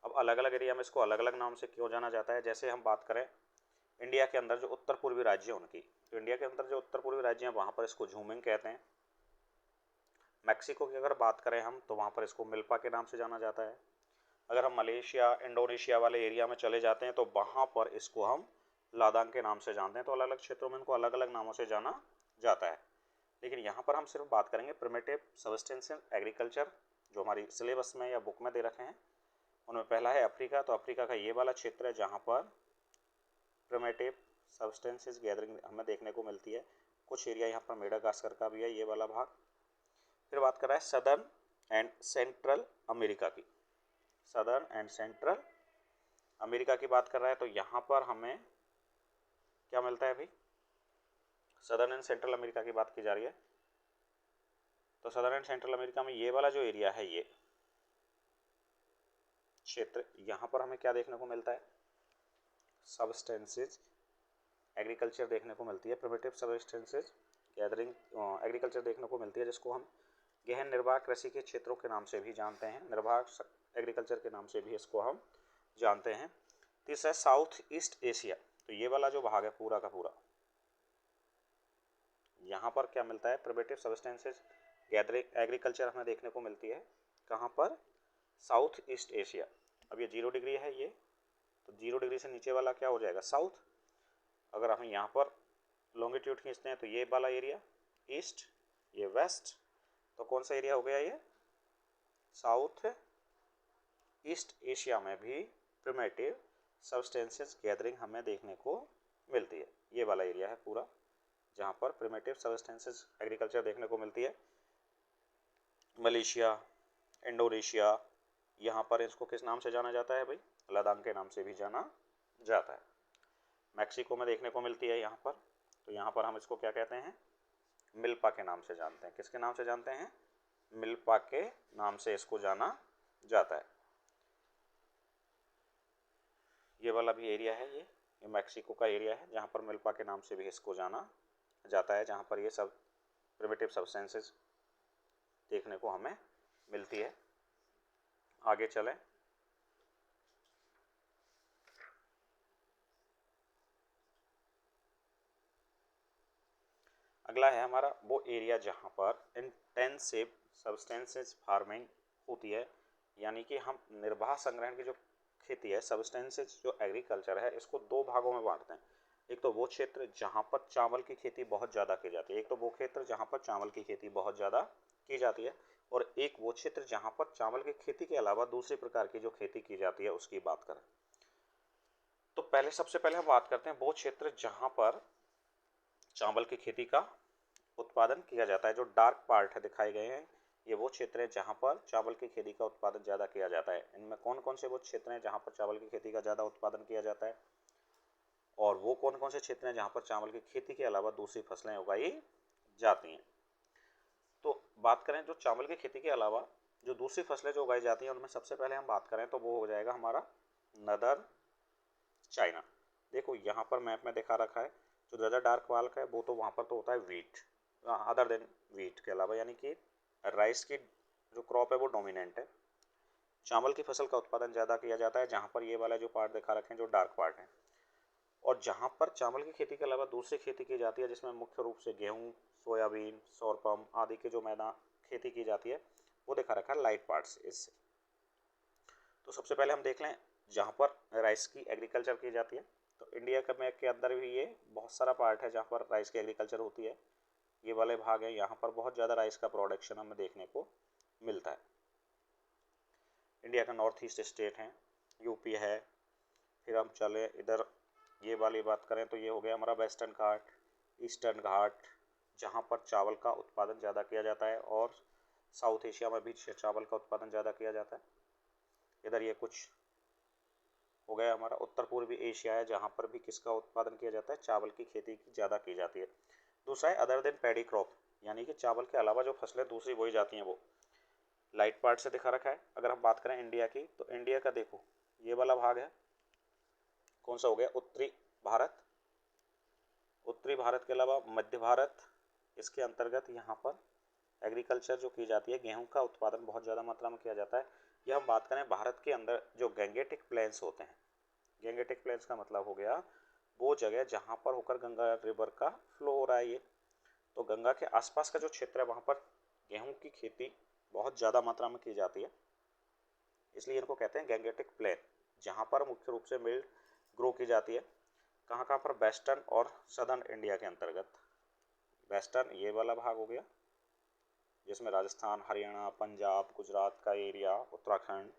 अब अलग अलग एरिया में इसको अलग अलग नाम से क्यों जाना जाता है। जैसे हम बात करें इंडिया के अंदर जो उत्तर पूर्वी राज्य हैं उनकी, तो इंडिया के अंदर जो उत्तर पूर्वी राज्य हैं वहाँ पर इसको झूमिंग कहते हैं। मैक्सिको की अगर बात करें हम तो वहाँ पर इसको मिल्पा के नाम से जाना जाता है। अगर हम मलेशिया इंडोनेशिया वाले एरिया में चले जाते हैं तो वहाँ पर इसको हम लादांग के नाम से जानते हैं। तो अलग अलग क्षेत्रों में इनको अलग अलग नामों से जाना जाता है। लेकिन यहाँ पर हम सिर्फ बात करेंगे प्रिमिटिव सब्सटेंशियल एग्रीकल्चर जो हमारी सिलेबस में या बुक में दे रखे हैं। उनमें पहला है अफ्रीका, तो अफ्रीका का ये वाला क्षेत्र है जहाँ पर प्रिमिटिव सब्सटेंसेस गैदरिंग हमें देखने को मिलती है। कुछ एरिया यहाँ पर मेडागास्कर का भी है ये वाला भाग। फिर बात कर रहा है सदर्न एंड सेंट्रल अमेरिका की, सदर्न एंड सेंट्रल अमेरिका की बात कर रहा है तो यहाँ पर हमें क्या मिलता है भाई, सदर्न एंड सेंट्रल अमेरिका की बात की जा रही है। तो सदर्न एंड सेंट्रल अमेरिका में ये वाला जो एरिया है ये क्षेत्र, यहाँ पर हमें क्या देखने को मिलता है, सब्सटेंसेज एग्रीकल्चर देखने को मिलती है। प्रिमिटिव सब्सटेंसेज गैदरिंग एग्रीकल्चर देखने को मिलती है, जिसको हम गहन निर्वाह कृषि के क्षेत्रों के नाम से भी जानते हैं, निर्वाह एग्रीकल्चर के नाम से भी इसको हम जानते हैं। तीसरा है साउथ ईस्ट एशिया, तो ये वाला जो भाग है पूरा का पूरा, यहाँ पर क्या मिलता है, प्रिमिटिव सब्सटेंसेज गैदरिंग एग्रीकल्चर हमें देखने को मिलती है। कहाँ पर, साउथ ईस्ट एशिया। अब ये 0 डिग्री है ये, तो 0 डिग्री से नीचे वाला क्या हो जाएगा, साउथ। अगर हम यहाँ पर लॉन्गिट्यूड खींचते हैं तो ये वाला एरिया ईस्ट, ये वेस्ट, तो कौन सा एरिया हो गया ये, साउथ ईस्ट एशिया में भी प्रिमिटिव सब्सटेंसेस गैदरिंग हमें देखने को मिलती है। ये वाला एरिया है पूरा जहाँ पर प्रिमिटिव सब्सटेंसेस एग्रीकल्चर देखने को मिलती है। मलेशिया इंडोनेशिया, यहाँ पर इसको किस नाम से जाना जाता है भाई, लादांग के नाम से भी जाना जाता है। मैक्सिको में देखने को मिलती है यहाँ पर, तो यहाँ पर हम इसको क्या कहते हैं, मिल्पा के नाम से जानते हैं। किसके नाम से जानते हैं, मिल्पा के नाम से इसको जाना जाता है। ये वाला भी एरिया है, ये मैक्सिको का एरिया है जहाँ पर मिल्पा के नाम से भी इसको जाना जाता है, जहाँ पर ये सब प्रिमिटिव सब्सटेंसेस देखने को हमें मिलती है। आगे चलें, अगला है हमारा वो एरिया जहाँ पर इंटेंसिव सब्सटेंसेस फार्मिंग होती है, यानी कि हम निर्वाह संग्रहण की जो खेती है, सब्सटेंसेस जो एग्रीकल्चर है, इसको 2 भागों में बांटते हैं। एक तो वो क्षेत्र जहाँ पर चावल की खेती बहुत ज़्यादा की जाती है, एक तो वो क्षेत्र जहाँ पर चावल की खेती बहुत ज़्यादा की जाती है, और एक वो क्षेत्र जहाँ पर चावल की खेती के अलावा दूसरी प्रकार की जो खेती की जाती है उसकी बात करें। तो पहले सबसे पहले हम बात करते हैं वो क्षेत्र जहाँ पर चावल की खेती का उत्पादन किया जाता है। जो डार्क पार्ट है दिखाए गए हैं, ये वो क्षेत्र है जहाँ पर चावल की खेती का उत्पादन ज़्यादा किया जाता है। इनमें कौन कौन से वो क्षेत्र हैं जहाँ पर चावल की खेती का ज़्यादा उत्पादन किया जाता है, और वो कौन कौन से क्षेत्र हैं जहाँ पर चावल की खेती के अलावा दूसरी फसलें उगाई जाती हैं। तो बात करें जो चावल की खेती के अलावा जो दूसरी फसलें जो उगाई जाती हैं, उनमें सबसे पहले हम बात करें तो वो हो जाएगा हमारा नदर चाइना। देखो यहाँ पर मैप में दिखा रखा है, जो ज़्यादा डार्क वाल का है वो तो वहाँ पर तो होता है वीट, अदर देन वीट के अलावा, यानी कि राइस की जो क्रॉप है वो डोमिनेंट है। चावल की फसल का उत्पादन ज़्यादा किया जाता है जहाँ पर ये वाला जो पार्ट दिखा रखे हैं जो डार्क पार्ट है। और जहाँ पर चावल की खेती के अलावा दूसरी खेती की जाती है जिसमें मुख्य रूप से गेहूँ, सोयाबीन, सौरपम आदि के जो मैदान खेती की जाती है वो दिखा रखा है लाइट पार्ट्स इससे। तो सबसे पहले हम देख लें जहाँ पर राइस की एग्रीकल्चर की जाती है। तो इंडिया के अंदर भी ये बहुत सारा पार्ट है जहाँ पर राइस की एग्रीकल्चर होती है। ये वाले भाग हैं, यहाँ पर बहुत ज़्यादा राइस का प्रोडक्शन हमें देखने को मिलता है। इंडिया का नॉर्थ ईस्ट स्टेट है, यूपी है। फिर हम चले इधर ये वाली बात करें तो ये हो गया हमारा वेस्टर्न घाट, ईस्टर्न घाट, जहाँ पर चावल का उत्पादन ज़्यादा किया जाता है, और साउथ एशिया में भी चावल का उत्पादन ज़्यादा किया जाता है। इधर ये कुछ हो गया हमारा उत्तर पूर्वी एशिया है जहाँ पर भी किसका उत्पादन किया जाता है, चावल की खेती की ज़्यादा की जाती है। दूसरा है अदर देन पैडी क्रॉप, यानी कि चावल के अलावा जो फसलें दूसरी बोई जाती हैं वो लाइट पार्ट से दिखा रखा है। अगर हम बात करें इंडिया की तो इंडिया का देखो ये वाला भाग है, कौन सा हो गया, उत्तरी भारत। उत्तरी भारत के अलावा मध्य भारत, इसके अंतर्गत यहाँ पर एग्रीकल्चर जो की जाती है, गेहूं का उत्पादन बहुत ज़्यादा मात्रा में किया जाता है। यह हम बात करें भारत के अंदर जो गैंगेटिक प्लेन्स होते हैं, गैंगेटिक प्लेन्स का मतलब हो गया वो जगह जहाँ पर होकर गंगा रिवर का फ्लो हो रहा है। ये तो गंगा के आसपास का जो क्षेत्र है वहाँ पर गेहूं की खेती बहुत ज़्यादा मात्रा में की जाती है, इसलिए इनको कहते हैं गैंगेटिक प्लेन, जहाँ पर मुख्य रूप से मिल्ट ग्रो की जाती है। कहाँ कहाँ पर, वेस्टर्न और सदर्न इंडिया के अंतर्गत। वेस्टर्न ये वाला भाग हो गया जिसमें राजस्थान, हरियाणा, पंजाब, गुजरात का एरिया, उत्तराखंड,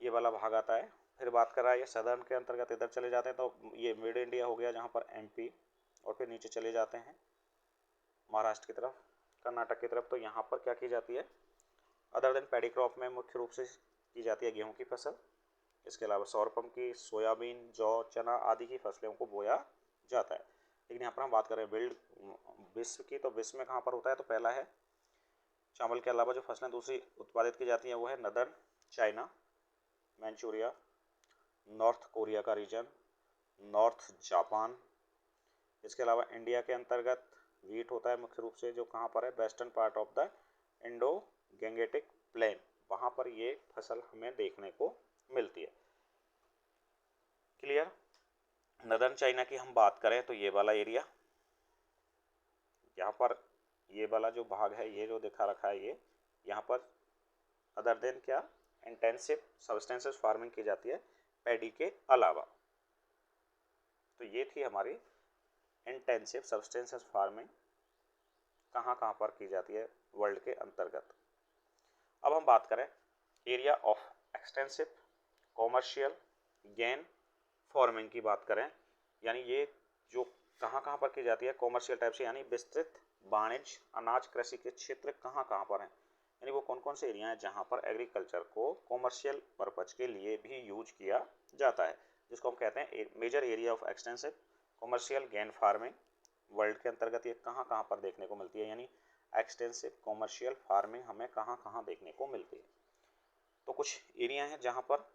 ये वाला भाग आता है। फिर बात कर रहा है ये सदर्न के अंतर्गत, इधर चले जाते हैं तो ये मिड इंडिया हो गया जहाँ पर एमपी, और फिर नीचे चले जाते हैं महाराष्ट्र की तरफ, कर्नाटक की तरफ। तो यहाँ पर क्या की जाती है, अदर देन पैडी क्रॉप में मुख्य रूप से की जाती है गेहूं की फसल। इसके अलावा सौरपम की, सोयाबीन, जौ, चना आदि की फसलों को बोया जाता है। लेकिन यहाँ पर हम बात करें वर्ल्ड विश्व की, तो विश्व में कहाँ पर होता है, तो पहला है चावल के अलावा जो फसलें दूसरी उत्पादित की जाती हैं वो है नदर्न चाइना, मैंचूरिया, नॉर्थ कोरिया का रीजन, नॉर्थ जापान। इसके अलावा इंडिया के अंतर्गत वीट होता है मुख्य रूप से, जो कहाँ पर है, western part of the Indo Gangetic plain, वहाँ पर ये फसल हमें देखने को मिलती है। क्लियर। नदर्न चाइना की हम बात करें तो ये वाला एरिया, यहाँ पर ये वाला जो भाग है, ये जो दिखा रखा है, ये यहाँ पर अदर देन क्या, इंटेंसिव सब्सटेंसेस फार्मिंग की जाती है पैडी के अलावा। तो ये थी हमारी इंटेंसिव सब्सटेंसेस फार्मिंग कहाँ कहाँ पर की जाती है वर्ल्ड के अंतर्गत। अब हम बात करें area of extensive commercial grain farming की बात करें, यानी ये जो कहाँ कहाँ पर की जाती है कॉमर्शियल टाइप से, यानी विस्तृत वाणिज्य अनाज कृषि के क्षेत्र कहाँ कहाँ पर हैं, यानी वो कौन कौन से एरिया हैं जहाँ पर एग्रीकल्चर को कॉमर्शियल पर्पज के लिए भी यूज किया जाता है, जिसको हम कहते हैं major area of extensive commercial grain farming. World के अंतर्गत ये कहाँ कहाँ पर देखने को मिलती है, यानी एक्सटेंसिव कॉमर्शियल फार्मिंग हमें कहाँ कहाँ देखने को मिलती है। तो कुछ एरिया हैं जहाँ पर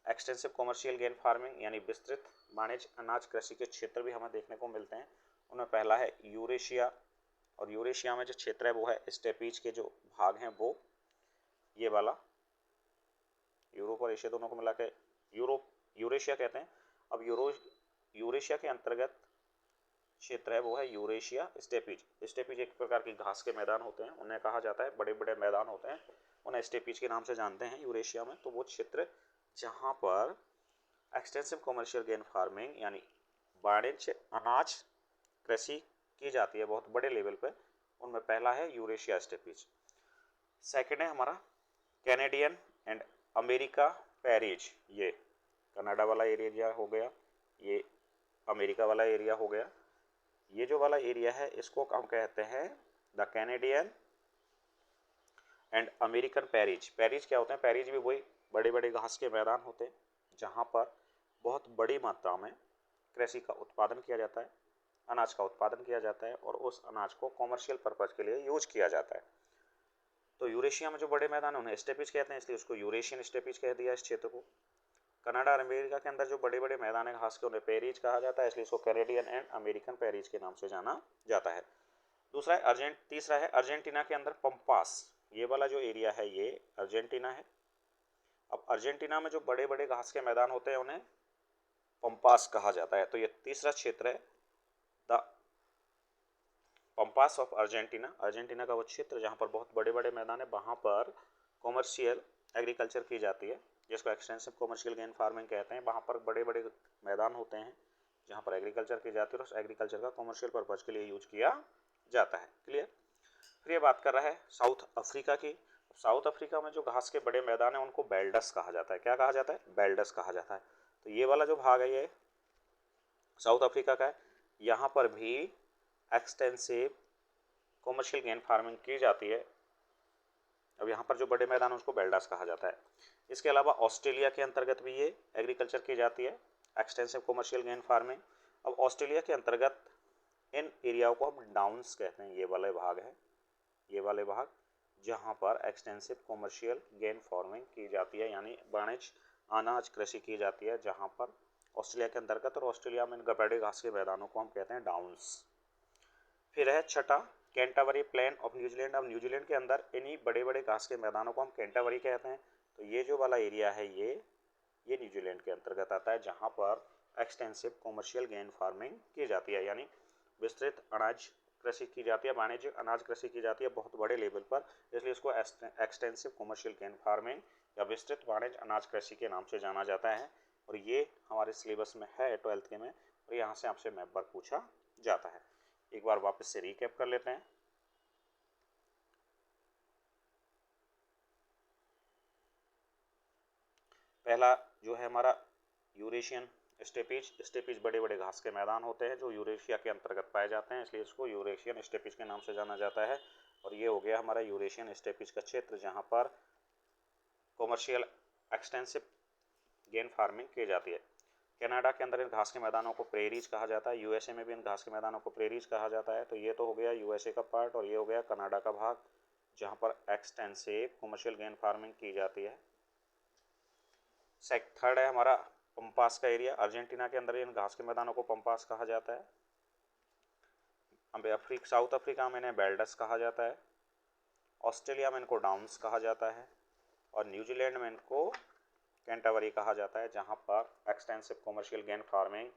एक्सटेंसिव कॉमर्शियल गेन फार्मिंग यानी विस्तृत वाणिज्य अनाज कृषि के क्षेत्र भी हमें देखने को मिलते हैं। उनमें पहला है यूरेशिया, और यूरेशिया में जो क्षेत्र है वो है स्टेपीज के जो भाग हैं वो ये वाला, यूरोप और एशिया दोनों को मिला के यूरेशिया कहते हैं। अब यूरेशिया के अंतर्गत क्षेत्र है वो है यूरेशिया स्टेपीज। स्टेपीज एक प्रकार की घास के मैदान होते हैं, उन्हें कहा जाता है, बड़े बड़े मैदान होते हैं, उन्हें स्टेपीज के नाम से जानते हैं यूरेशिया में। तो वो क्षेत्र जहाँ पर एक्सटेंसिव कॉमर्शियल गेन फार्मिंग यानी वाणिज्य अनाज कृषि की जाती है बहुत बड़े लेवल पे, उनमें पहला है यूरेशिया स्टेपीज। सेकंड है हमारा कैनेडियन एंड अमेरिका पैरीज, ये कनाडा वाला एरिया हो गया, ये अमेरिका वाला एरिया हो गया। ये जो वाला एरिया है इसको हम कहते हैं द कैनेडियन एंड अमेरिकन पैरीज। पैरीज क्या होते हैं, पैरीज भी वही बड़े बड़े घास के मैदान होते हैं जहाँ पर बहुत बड़ी मात्रा में कृषि का उत्पादन किया जाता है, अनाज का उत्पादन किया जाता है, और उस अनाज को कॉमर्शियल पर्पज के लिए यूज किया जाता है। तो यूरेशिया में जो बड़े मैदान उन्हें स्टेपीज कहते हैं, इसलिए उसको यूरेशियन स्टेपीज कह दिया इस क्षेत्र को। कनाडा और अमेरिका के अंदर जो बड़े बड़े मैदान है घास के, उन्हें पैरीज कहा जाता है, इसलिए इसको कैनेडियन एंड अमेरिकन पैरीज के नाम से जाना जाता है। तीसरा है अर्जेंटीना के अंदर पंपास, ये वाला जो एरिया है ये अर्जेंटीना है। अब अर्जेंटीना में जो बड़े बड़े घास के मैदान होते हैं उन्हें पंपास कहा जाता है। तो ये तीसरा क्षेत्र है the pampas of Argentina. Argentina का वो क्षेत्र जहाँ पर बहुत बड़े बड़े मैदान है, वहाँ पर कॉमर्शियल एग्रीकल्चर की जाती है, जिसको एक्सटेंसिव कॉमर्शियल गेन फार्मिंग कहते हैं। वहाँ पर बड़े बड़े मैदान होते हैं जहाँ पर एग्रीकल्चर की जाती है और उस एग्रीकल्चर का कॉमर्शियल पर्पज के लिए यूज किया जाता है। क्लियर। फिर ये बात कर रहा है साउथ अफ्रीका की। साउथ अफ्रीका में जो घास के बड़े मैदान है उनको बेल्डस कहा जाता है। क्या कहा जाता है? बेल्डस कहा जाता है। तो ये वाला जो भाग है ये साउथ अफ्रीका का है। यहाँ पर भी एक्सटेंसिव कॉमर्शियल गेन फार्मिंग की जाती है। अब यहाँ पर जो बड़े मैदान है उसको बेल्डास कहा जाता है। इसके अलावा ऑस्ट्रेलिया के अंतर्गत भी ये एग्रीकल्चर की जाती है, एक्सटेंसिव कॉमर्शियल गेन फार्मिंग। अब ऑस्ट्रेलिया के अंतर्गत इन एरियाओं को हम डाउन्स कहते हैं। ये वाले भाग है, ये वाले भाग जहाँ पर एक्सटेंसिव कॉमर्शियल गेन फार्मिंग की जाती है, यानी वाणिज्य अनाज कृषि की जाती है, जहाँ पर ऑस्ट्रेलिया के अंतर्गत। और ऑस्ट्रेलिया में इन बड़े घास के मैदानों को हम कहते हैं डाउन्स। फिर है छठा कैंटाबरी प्लेन ऑफ न्यूजीलैंड। अब न्यूजीलैंड के अंदर इन्हीं बड़े बड़े घास के मैदानों को हम कैंटाबरी कहते हैं। तो ये जो वाला एरिया है ये न्यूजीलैंड के अंतर्गत आता है, जहाँ पर एक्सटेंसिव कॉमर्शियल गेन फार्मिंग की जाती है, यानी विस्तृत अनाज कृषि की जाती है, वाणिज्य अनाज कृषि की जाती है बहुत बड़े लेवल पर, इसलिए इसको एक्सटेंसिव कॉमर्शियल गेन फार्मिंग या विस्तृत वाणिज्य अनाज कृषि के नाम से जाना जाता है। और ये हमारे सिलेबस में है 12th के में, और यहाँ से आपसे मैप वर्क पूछा जाता है। एक बार वापस से रिकैप कर लेते हैं। पहला जो है हमारा यूरेशियन स्टेपीज। स्टेपीज बड़े बड़े घास के मैदान होते हैं जो यूरेशिया के अंतर्गत पाए जाते हैं, इसलिए इसको यूरेशियन स्टेपीज के नाम से जाना जाता है। और ये हो गया हमारा यूरेशियन स्टेपीज का क्षेत्र, जहाँ पर कॉमर्शियल एक्सटेंसिव गेन फार्मिंग की जाती है। कनाडा के अंदर इन घास के मैदानों को प्रेरीज कहा जाता है। यूएसए में भी इन घास के मैदानों को प्रेरीज कहा जाता है। तो ये तो हो गया यूएसए का पार्ट, और ये हो गया कनाडा का भाग, जहाँ पर एक्सटेंसिव कॉमर्शियल गेन फार्मिंग की जाती है। थर्ड है हमारा पंपास का एरिया। अर्जेंटीना के अंदर इन घास के मैदानों को पंपास कहा जाता है। साउथ अफ्रीका में इन्हें बेल्डस कहा जाता है। ऑस्ट्रेलिया में इनको डाउन्स कहा जाता है। और न्यूजीलैंड में इनको कैंटाबरी कहा जाता है, जहाँ पर एक्सटेंसिव कॉमर्शियल गेन फार्मिंग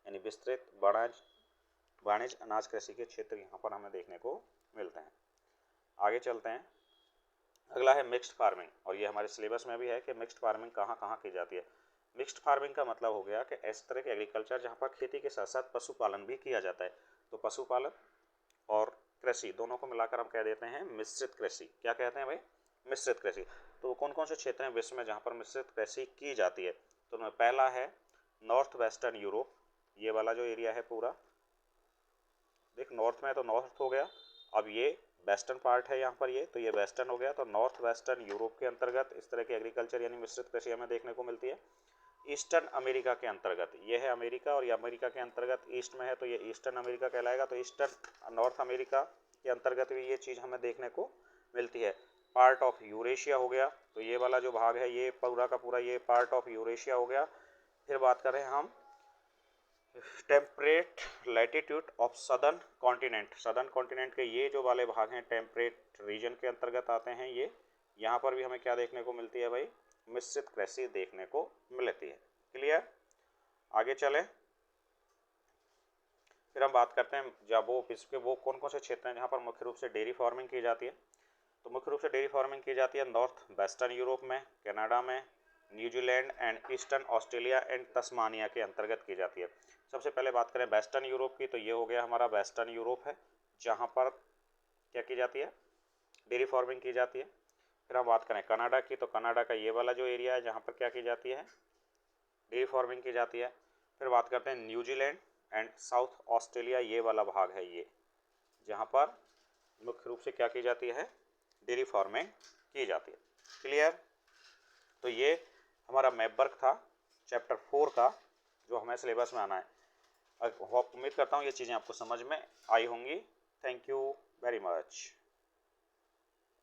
यानी विस्तृत वाणिज्य अनाज कृषि के क्षेत्र यहाँ पर हमें देखने को मिलते हैं। आगे चलते हैं। अगला है मिक्स्ड फार्मिंग, और ये हमारे सिलेबस में भी है कि मिक्स्ड फार्मिंग कहाँ कहाँ की जाती है। मिक्स्ड फार्मिंग का मतलब हो गया कि इस तरह के एग्रीकल्चर जहाँ पर खेती के साथ साथ पशुपालन भी किया जाता है। तो पशुपालन और कृषि दोनों को मिलाकर हम कह देते हैं मिश्रित कृषि। क्या कहते हैं भाई? मिश्रित कृषि। तो कौन कौन से क्षेत्र हैं विश्व में जहाँ पर मिश्रित कृषि की जाती है? तो उनमें पहला है नॉर्थ वेस्टर्न यूरोप। ये वाला जो एरिया है पूरा, देख नॉर्थ में तो नॉर्थ हो गया, अब ये वेस्टर्न पार्ट है यहाँ पर, ये तो ये वेस्टर्न हो गया। तो नॉर्थ वेस्टर्न यूरोप के अंतर्गत इस तरह की एग्रीकल्चर यानी मिश्रित कृषि हमें देखने को मिलती है। ईस्टर्न अमेरिका के अंतर्गत, ये है अमेरिका और ये अमेरिका के अंतर्गत ईस्ट में है, तो ये ईस्टर्न अमेरिका कहलाएगा। तो ईस्टर्न नॉर्थ अमेरिका के अंतर्गत भी ये चीज़ हमें देखने को मिलती है। पार्ट ऑफ यूरेशिया हो गया, तो ये वाला जो भाग है ये पूरा का पूरा ये पार्ट ऑफ यूरेशिया हो गया। फिर बात करें हम temperate latitude of southern continent. Southern continent के ये जो वाले भाग हैं टेम्परेट रीजन के अंतर्गत आते हैं ये। यहाँ पर भी हमें क्या देखने को मिलती है भाई? मिश्रित कृषि देखने को मिलती है। क्लियर। आगे चलें। फिर हम बात करते हैं जब वो कौन कौन से क्षेत्र हैं जहाँ पर मुख्य रूप से डेयरी फार्मिंग की जाती है। तो मुख्य रूप से डेयरी फार्मिंग की जाती है नॉर्थ वेस्टर्न यूरोप में, कनाडा में, New Zealand and eastern Australia and Tasmania के अंतर्गत की जाती है। सबसे पहले बात करें वेस्टर्न यूरोप की, तो ये हो गया हमारा वेस्टर्न यूरोप है, जहाँ पर क्या की जाती है? डेयरी फार्मिंग की जाती है। फिर हम बात करें कनाडा की, तो कनाडा का ये वाला जो एरिया है जहाँ पर क्या की जाती है? डेयरी फार्मिंग की जाती है। फिर बात करते हैं न्यूजीलैंड एंड साउथ ऑस्ट्रेलिया, ये वाला भाग है ये, जहाँ पर मुख्य रूप से क्या की जाती है? डेयरी फार्मिंग की जाती है। क्लियर। तो ये हमारा मैप वर्क था चैप्टर 4 का, जो हमें सिलेबस में आना है। उम्मीद करता हूँ ये चीज़ें आपको समझ में आई होंगी। Thank you very much.